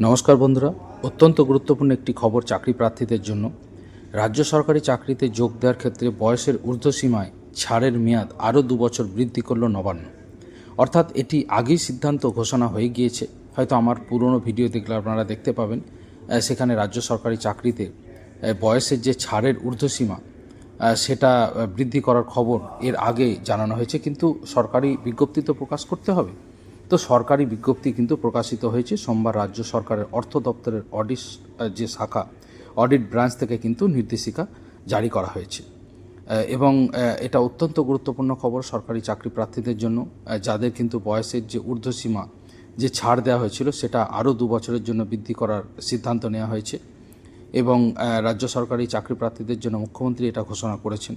নমস্কার বন্ধুরা, অত্যন্ত গুরুত্বপূর্ণ একটি খবর চাকরি প্রার্থীদের জন্য। রাজ্য সরকারি চাকরিতে যোগ দেওয়ার ক্ষেত্রে বয়সের ঊর্ধ্বসীমায় ছাড়ের মেয়াদ আরও 2 বছর বৃদ্ধি করল নবান্ন। অর্থাৎ এটি আগেই সিদ্ধান্ত ঘোষণা হয়ে গিয়েছে। হয়তো আমার পুরনো ভিডিও দেখলে আপনারা দেখতে পাবেন, সেখানে রাজ্য সরকারি চাকরিতে বয়সের যে ছাড়ের ঊর্ধ্বসীমা সেটা বৃদ্ধি করার খবর এর আগে জানানো হয়েছে, কিন্তু সরকারি বিজ্ঞপ্তি তো প্রকাশ করতে হবে। তো সরকারি বিজ্ঞপ্তি কিন্তু প্রকাশিত হয়েছে সোমবার। রাজ্য সরকারের অর্থ দপ্তরের অডিট যে শাখা, অডিট ব্রাঞ্চ থেকে কিন্তু নির্দেশিকা জারি করা হয়েছে। এবং এটা অত্যন্ত গুরুত্বপূর্ণ খবর সরকারি চাকরি প্রার্থীদের জন্য, যাদের কিন্তু বয়সের যে ঊর্ধ্বসীমা যে ছাড় দেওয়া হয়েছিল সেটা আরও 2 বছরের জন্য বৃদ্ধি করার সিদ্ধান্ত নেওয়া হয়েছে। এবং রাজ্য সরকারি চাকরি প্রার্থীদের জন্য মুখ্যমন্ত্রী এটা ঘোষণা করেছেন,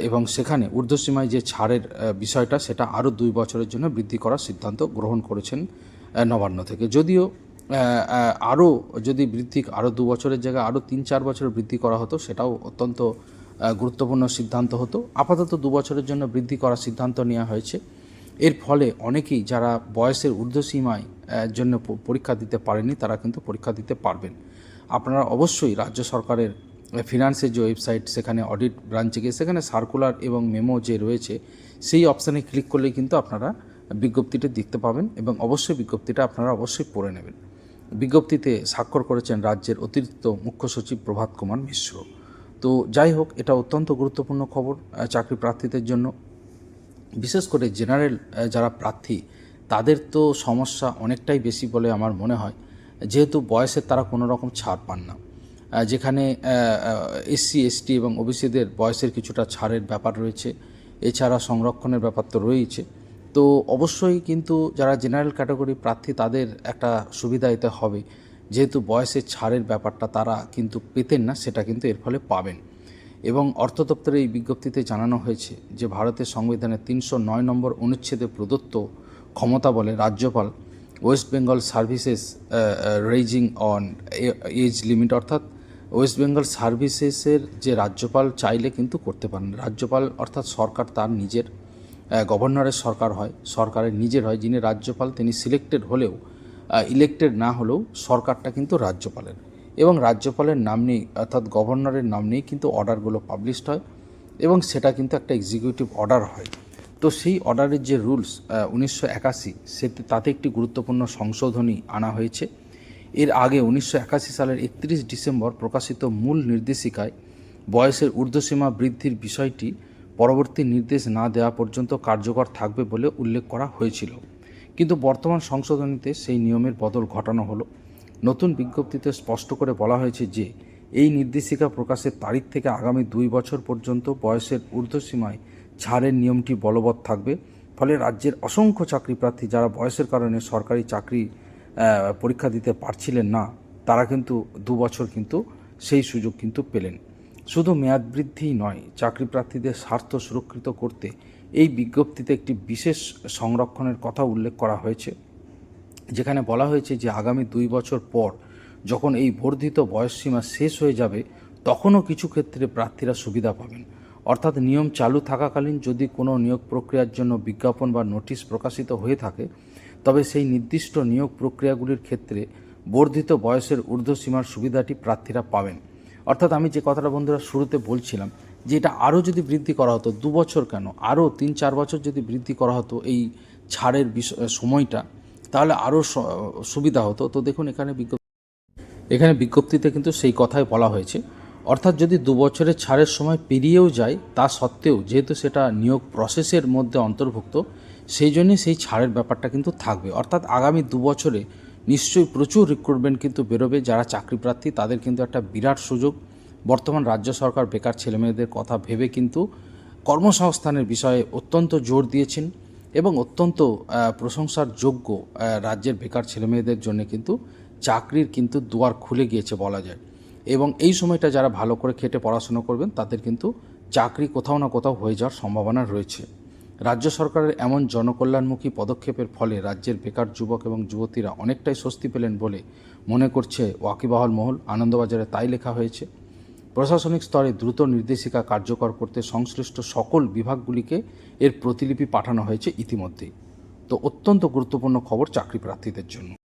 এবং সেখানে ঊর্ধ্বসীমায় যে ছাড়ের বিষয়টা সেটা আরও 2 বছরের জন্য বৃদ্ধি করার সিদ্ধান্ত গ্রহণ করেছেন নবান্ন থেকে। যদিও আরও যদি বৃদ্ধি আরও 2 বছরের জায়গায় আরও 3-4 বছর বৃদ্ধি করা হতো সেটাও অত্যন্ত গুরুত্বপূর্ণ সিদ্ধান্ত হতো। আপাতত 2 বছরের জন্য বৃদ্ধি করার সিদ্ধান্ত নেওয়া হয়েছে। এর ফলে অনেকেই যারা বয়সের ঊর্ধ্বসীমায় জন্য পরীক্ষা দিতে পারেনি তারা কিন্তু পরীক্ষা দিতে পারবেন। আপনারা অবশ্যই রাজ্য সরকারের ফিনান্সের যে ওয়েবসাইট, সেখানে অডিট ব্রাঞ্চে গিয়ে সেখানে সার্কুলার এবং মেমো যে রয়েছে সেই অপশানে ক্লিক করলেই কিন্তু আপনারা বিজ্ঞপ্তিটা দেখতে পাবেন, এবং অবশ্যই বিজ্ঞপ্তিটা আপনারা অবশ্যই পড়ে নেবেন। বিজ্ঞপ্তিতে স্বাক্ষর করেছেন রাজ্যের অতিরিক্ত মুখ্য সচিব প্রভাত কুমার মিশ্র। তো যাই হোক, এটা অত্যন্ত গুরুত্বপূর্ণ খবর চাকরি প্রার্থীদের জন্য। বিশেষ করে জেনারেল যারা প্রার্থী তাদের তো সমস্যা অনেকটাই বেশি বলে আমার মনে হয়, যেহেতু বয়সের তারা কোনো রকম ছাড় পান না। যেখানে এসসি এসটি এবং ওবিসিদের বয়সের কিছুটা ছাড়ের ব্যাপার রয়েছে, এছাড়া সংরক্ষণের ব্যাপার তো রয়েছে। তো অবশ্যই কিন্তু যারা জেনারেল ক্যাটাগরি প্রার্থী তাদের একটা সুবিধা এতে হবে, যেহেতু বয়সের ছাড়ের ব্যাপারটা তারা কিন্তু পেতেন না, সেটা কিন্তু এর ফলে পাবেন। এবং অর্থ দপ্তরের এই বিজ্ঞপ্তিতে জানানো হয়েছে যে ভারতের সংবিধানের 309 নম্বর অনুচ্ছেদে প্রদত্ত ক্ষমতা বলে রাজ্যপাল West Bengal services raising on age limit, অর্থাৎ ওয়েস্ট বেঙ্গল সার্ভিসেসের যে রাজ্যপাল চাইলে কিন্তু করতে পারেন। রাজ্যপাল অর্থাৎ সরকার তার নিজের, গভর্নরের সরকার হয়, সরকারের নিজের হয়। যিনি রাজ্যপাল তিনি সিলেক্টেড হলেও, ইলেক্টেড না হলেও সরকারটা কিন্তু রাজ্যপালের, এবং রাজ্যপালের নাম নেই অর্থাৎ গভর্নরের নাম নেই কিন্তু অর্ডারগুলো পাবলিশড হয়, এবং সেটা কিন্তু একটা এক্সিকিউটিভ অর্ডার হয়। তো সেই অর্ডারের যে রুলস 1981, তাতে একটি গুরুত্বপূর্ণ সংশোধনী আনা হয়েছে। এর আগে 1981 সালের 31 ডিসেম্বর প্রকাশিত মূল নির্দেশিকায় বয়সের ঊর্ধ্বসীমা বৃদ্ধির বিষয়টি পরবর্তী নির্দেশ না দেওয়া পর্যন্ত কার্যকর থাকবে বলে উল্লেখ করা হয়েছিল, কিন্তু বর্তমান সংশোধনীতে সেই নিয়মের বদল ঘটানো হলো। নতুন বিজ্ঞপ্তিতে স্পষ্ট করে বলা হয়েছে যে এই নির্দেশিকা প্রকাশের তারিখ থেকে আগামী 2 বছর পর্যন্ত বয়সের ঊর্ধ্বসীমায় ছাড়ের নিয়মটি বলবৎ থাকবে। ফলে রাজ্যের অসংখ্য চাকরি প্রার্থী যারা বয়সের কারণে সরকারি চাকরি পরীক্ষা দিতে পারছিলেন না, তারা কিন্তু 2 বছর কিন্তু সেই সুযোগ কিন্তু পেলেন। শুধু মেয়াদ বৃদ্ধিই নয়, চাকরি প্রার্থীদের স্বার্থ সুরক্ষিত করতে এই বিজ্ঞপ্তিতে একটি বিশেষ সংরক্ষণের কথা উল্লেখ করা হয়েছে, যেখানে বলা হয়েছে যে আগামী 2 বছর পর যখন এই বর্ধিত বয়সসীমা শেষ হয়ে যাবে তখনও কিছু ক্ষেত্রে প্রার্থীরা সুবিধা পাবেন। অর্থাৎ নিয়ম চালু থাকাকালীন যদি কোনো নিয়োগ প্রক্রিয়ার জন্য বিজ্ঞাপন বা নোটিশ প্রকাশিত হয়ে থাকে, তবে সেই নির্দিষ্ট নিয়োগ প্রক্রিয়াগুলির ক্ষেত্রে বর্ধিত বয়সের ঊর্ধ্বসীমার সুবিধাটি প্রার্থীরা পাবেন। অর্থাৎ আমি যে কথাটা বন্ধুরা শুরুতে বলছিলাম, যে এটা আরও যদি বৃদ্ধি করা হতো, 2 বছর কেন, আরও 3-4 বছর যদি বৃদ্ধি করা হতো এই ছাড়ের সময়টা, তাহলে আরও সুবিধা হতো। তো দেখুন এখানে বিজ্ঞপ্তিতে কিন্তু সেই কথাই বলা হয়েছে। অর্থাৎ যদি 2 বছরের ছাড়ের সময় পেরিয়েও যায়, তা সত্ত্বেও যেহেতু সেটা নিয়োগ প্রসেসের মধ্যে অন্তর্ভুক্ত, সেই জন্যই সেই ছাড়ের ব্যাপারটা কিন্তু থাকবে। অর্থাৎ আগামী 2 বছরে নিশ্চয়ই প্রচুর রিক্রুটমেন্ট কিন্তু বেরোবে। যারা চাকরি প্রার্থী তাদের কিন্তু একটা বিরাট সুযোগ। বর্তমান রাজ্য সরকার বেকার ছেলেমেয়েদের কথা ভেবে কিন্তু কর্মসংস্থানের বিষয়ে অত্যন্ত জোর দিয়েছেন, এবং অত্যন্ত প্রশংসার যোগ্য রাজ্যের বেকার ছেলেমেয়েদের জন্য কিন্তু চাকরির কিন্তু দুয়ার খুলে গিয়েছে বলা যায়। এবং এই সময়টা যারা ভালো করে খেটে পড়াশোনা করবেন তাদের কিন্তু চাকরি কোথাও না কোথাও হয়ে যাওয়ার সম্ভাবনা রয়েছে। রাজ্য সরকারের এমন জনকল্যাণমুখী পদক্ষেপের ফলে রাজ্যের বেকার যুবক এবং যুবতীরা অনেকটাই স্বস্তি পেলেন বলে মনে করছে ওয়াকিবহাল মহল। আনন্দবাজারে তাই লেখা হয়েছে। প্রশাসনিক স্তরে দ্রুত নির্দেশিকা কার্যকর করতে সংশ্লিষ্ট সকল বিভাগগুলিকে এর প্রতিলিপি পাঠানো হয়েছে ইতিমধ্যেই। তো অত্যন্ত গুরুত্বপূর্ণ খবর চাকরি প্রার্থীদের জন্য।